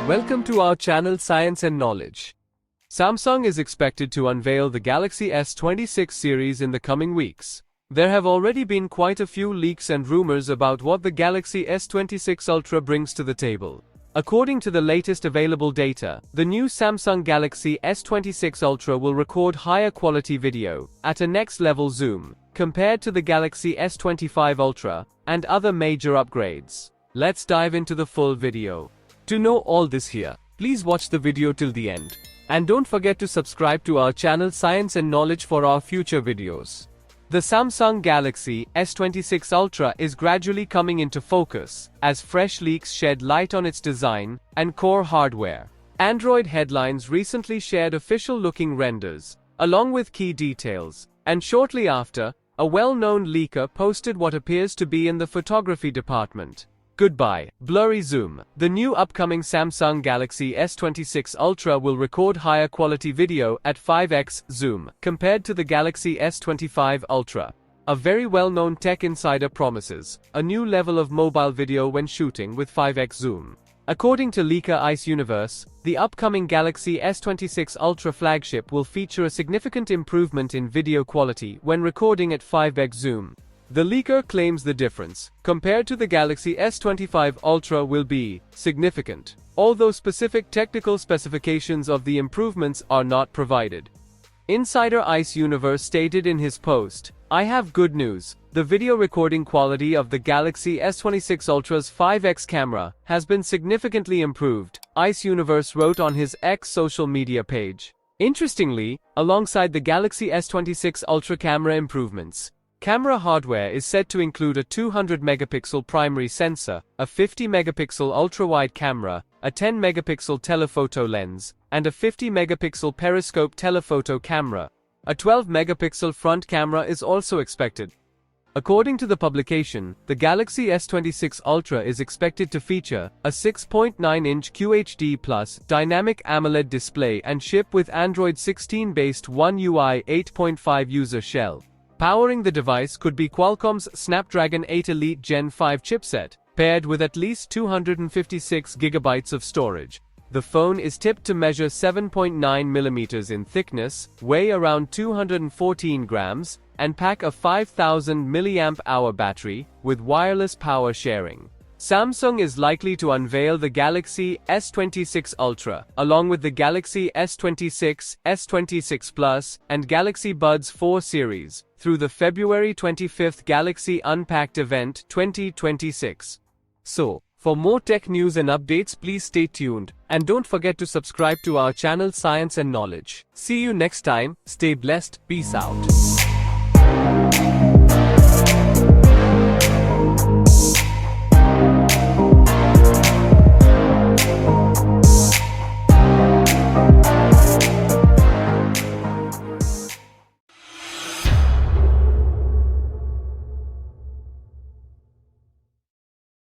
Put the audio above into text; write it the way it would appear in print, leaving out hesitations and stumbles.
Welcome to our channel Science and Knowledge. Samsung is expected to unveil the Galaxy S26 series in the coming weeks. There have already been quite a few leaks and rumors about what the Galaxy S26 Ultra brings to the table. According to the latest available data, the new Samsung Galaxy S26 Ultra will record higher quality video, at a next-level zoom, compared to the Galaxy S25 Ultra, and other major upgrades. Let's dive into the full video. To know all this here, please watch the video till the end. And don't forget to subscribe to our channel Science and Knowledge for our future videos. The Samsung Galaxy S26 Ultra is gradually coming into focus, as fresh leaks shed light on its design and core hardware. Android headlines recently shared official-looking renders, along with key details, and shortly after, a well-known leaker posted what appears to be in the photography department. Goodbye, blurry zoom. The new upcoming Samsung Galaxy S26 Ultra will record higher quality video at 5x zoom, compared to the Galaxy S25 Ultra. A very well-known tech insider promises a new level of mobile video when shooting with 5x zoom. According to leaker Ice Universe, the upcoming Galaxy S26 Ultra flagship will feature a significant improvement in video quality when recording at 5x zoom. The leaker claims the difference, compared to the Galaxy S25 Ultra, will be significant, although specific technical specifications of the improvements are not provided. Insider Ice Universe stated in his post, "I have good news. The video recording quality of the Galaxy S26 Ultra's 5x camera has been significantly improved," Ice Universe wrote on his X social media page. Interestingly, alongside the Galaxy S26 Ultra camera improvements, camera hardware is said to include a 200-megapixel primary sensor, a 50-megapixel ultra-wide camera, a 10-megapixel telephoto lens, and a 50-megapixel periscope telephoto camera. A 12-megapixel front camera is also expected. According to the publication, the Galaxy S26 Ultra is expected to feature a 6.9-inch QHD+ dynamic AMOLED display and ship with Android 16-based One UI 8.5 user shell. Powering the device could be Qualcomm's Snapdragon 8 Elite Gen 5 chipset, paired with at least 256 GB of storage. The phone is tipped to measure 7.9 mm in thickness, weigh around 214 grams, and pack a 5000 mAh battery, with wireless power sharing. Samsung is likely to unveil the Galaxy S26 Ultra, along with the Galaxy S26, S26 Plus, and Galaxy Buds 4 series, through the February 25th Galaxy Unpacked event 2026. So, for more tech news and updates, please stay tuned, and don't forget to subscribe to our channel Science and Knowledge. See you next time, stay blessed, peace out.